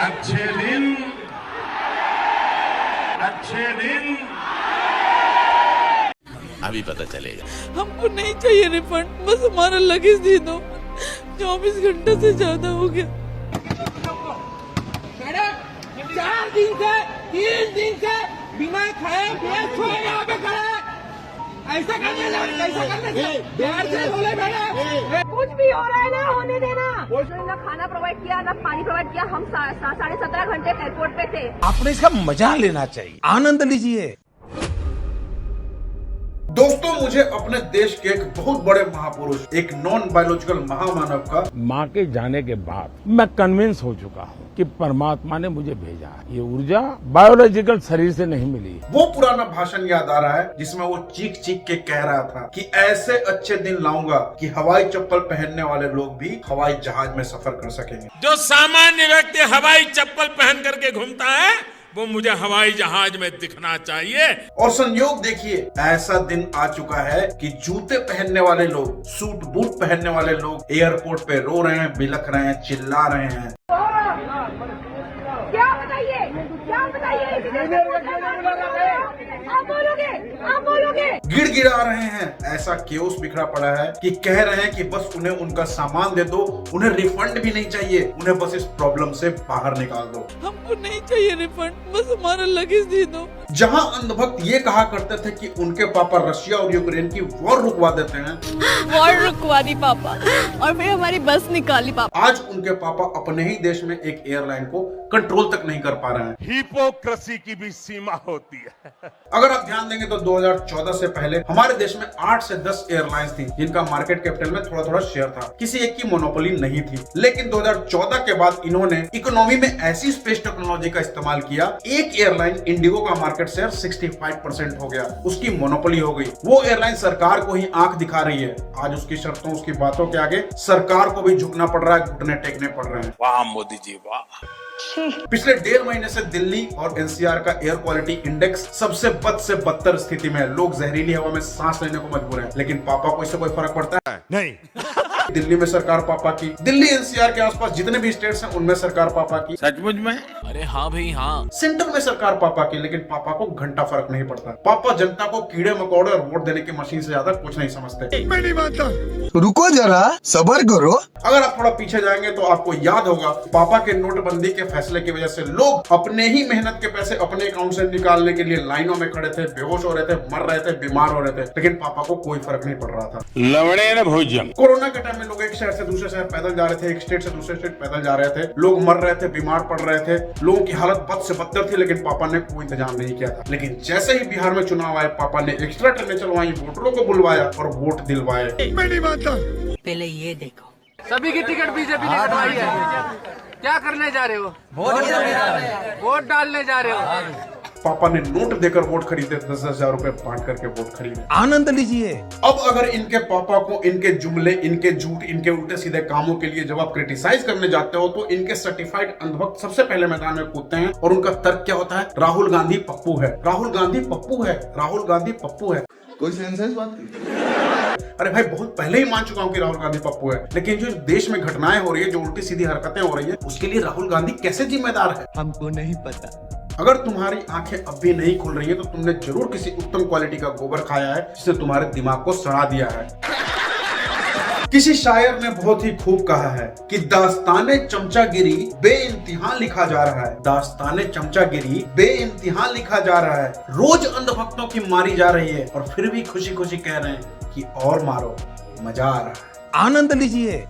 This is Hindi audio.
अच्छे दिन अभी पता चलेगा। हमको नहीं चाहिए रिफंड, बस हमारा लगेज दे दो। 24 घंटे से ज्यादा हो गया। मैडम 4 दिन से 3 दिन से बिना खाए बिना सोए यहाँ पे खड़े हैं। ऐसा करने से प्यार से बोले मैडम। कुछ भी हो रहा है ना होने देना। ना खाना प्रोवाइड किया ना पानी प्रोवाइड किया। हम 17.5 घंटे एयरपोर्ट पे थे। आपने इसका मजा लेना चाहिए, आनंद लीजिए। दोस्तों, मुझे अपने देश के एक बहुत बड़े महापुरुष, एक नॉन बायोलॉजिकल महामानव का माँ के जाने के बाद मैं कन्विंस हो चुका हूँ कि परमात्मा ने मुझे भेजा है। ये ऊर्जा बायोलॉजिकल शरीर से नहीं मिली। वो पुराना भाषण याद आ रहा है जिसमें वो चीख चीख के कह रहा था कि ऐसे अच्छे दिन लाऊंगा कि हवाई चप्पल पहनने वाले लोग भी हवाई जहाज में सफर कर सकेंगे। जो सामान्य व्यक्ति हवाई चप्पल पहन करके घूमता है वो मुझे हवाई जहाज में दिखना चाहिए। और संयोग देखिए, ऐसा दिन आ चुका है कि जूते पहनने वाले लोग, सूट बूट पहनने वाले लोग एयरपोर्ट पे रो रहे हैं, बिलख रहे हैं, चिल्ला रहे हैं। क्या बताइए आप बोलोगे गिड़गिड़ा रहे हैं। ऐसा केओस बिखरा पड़ा है कि कह रहे हैं कि बस उन्हें उनका सामान दे दो, उन्हें रिफंड भी नहीं चाहिए, उन्हें बस इस प्रॉब्लम से बाहर निकाल दो। हमको नहीं चाहिए रिफंड, बस हमारा लगेज दे दो। जहां अंधभक्त ये कहा करते थे कि उनके पापा रशिया और यूक्रेन की वॉर रुकवा देते हैं, वॉर रुकवा दी पापा और फिर हमारी बस निकाली पापा। आज उनके पापा अपने ही देश में एक एयरलाइन को कंट्रोल तक नहीं कर पा रहे हैं। हिपोक्रेसी की भी सीमा होती है। अगर आप ध्यान देंगे तो 2014 से पहले हमारे देश में 8 से 10 एयरलाइंस थी जिनका मार्केट कैपिटल में थोड़ा थोड़ा शेयर था, किसी एक की मोनोपोली नहीं थी। लेकिन 2014 के बाद इन्होंने इकोनॉमी में ऐसी स्पेस टेक्नोलॉजी का इस्तेमाल किया, एक एयरलाइन इंडिगो का मार्केट शेयर 65% हो गया, उसकी मोनोपोली हो गई। वो एयरलाइन सरकार को ही आंख दिखा रही है। आज उसकी शर्तों, उसकी बातों के आगे सरकार को भी झुकना पड़ रहा है, घुटने टेकने पड़ रहे हैं। वाह मोदी जी वाह। पिछले 1.5 महीने से दिल्ली और एनसीआर का एयर क्वालिटी इंडेक्स सबसे बद से बदतर स्थिति में है। लोग जहरीली हवा में सांस लेने को मजबूर हैं। लेकिन पापा को इससे कोई फर्क पड़ता है? नहीं। दिल्ली में सरकार पापा की, दिल्ली एनसीआर के आसपास जितने भी स्टेट्स हैं उनमें सरकार पापा की। सचमुच में? अरे हाँ भाई हाँ। सेंटर में सरकार पापा की, लेकिन पापा को घंटा फर्क नहीं पड़ता। पापा जनता को कीड़े मकोड़े और वोट देने की मशीन से ज्यादा कुछ नहीं समझते। मैं नहीं मानता। रुको जरा, सब्र करो। अगर आप थोड़ा पीछे जाएंगे तो आपको याद होगा पापा के नोटबंदी के फैसले की वजह से लोग अपने ही मेहनत के पैसे अपने अकाउंट से निकालने के लिए लाइनों में खड़े थे, बेहोश हो रहे थे, मर रहे थे, बीमार हो रहे थे, लेकिन पापा को कोई फर्क नहीं पड़ रहा था। लवड़े न भोजन। कोरोना के टाइम में लोग एक शहर से दूसरे शहर पैदल जा रहे थे, एक स्टेट से दूसरे स्टेट पैदल जा रहे थे, लोग मर रहे थे, बीमार पड़ रहे थे, लोगों की हालत बद से बदतर थी, लेकिन पापा ने कोई इंतजाम नहीं किया था। लेकिन जैसे ही बिहार में चुनाव आए, पापा ने एक्स्ट्रा ट्रेनें चलवाई, वोटरों को बुलवाया और वोट दिलवाए। मैं नहीं मानता। पहले ये देखो, सभी की टिकट बीजेपी ने कटवाई है। क्या करने जा रहे हो? वोट डालने जा रहे हो। पापा ने नोट देकर वोट खरीदे, 10,000 रुपए बांट करके वोट खरीदे। आनंद लीजिए। अब अगर इनके पापा को इनके जुमले, इनके झूठ, इनके उल्टे सीधे कामों के लिए जब आप क्रिटिसाइज करने जाते हो तो इनके सर्टिफाइड अंधभक्त सबसे पहले मैदान में कूदते हैं और उनका तर्क क्या होता है? राहुल गांधी पप्पू है, राहुल गांधी पप्पू है, राहुल गांधी पप्पू है। कोई सेंस है इस बात की? अरे भाई, बहुत पहले ही मान चुका हूं कि राहुल गांधी पप्पू है, लेकिन जो देश में घटनाएं हो रही है, जो उल्टी सीधी हरकतें हो रही है, उसके लिए राहुल गांधी कैसे जिम्मेदार है? हमको नहीं पता। अगर तुम्हारी आंखें अब भी नहीं खुल रही है तो तुमने जरूर किसी उत्तम क्वालिटी का गोबर खाया है जिसने तुम्हारे दिमाग को सड़ा दिया है। किसी शायर ने बहुत ही खूब कहा है कि दास्ताने चमचागिरी बेइंतहा लिखा जा रहा है, दास्ताने चमचागिरी बेइंतहा लिखा जा रहा है। रोज अंधभक्तों की मारी जा रही है और फिर भी खुशी खुशी कह रहे हैं कि और मारो, मजा आ रहा है। आनंद लीजिए।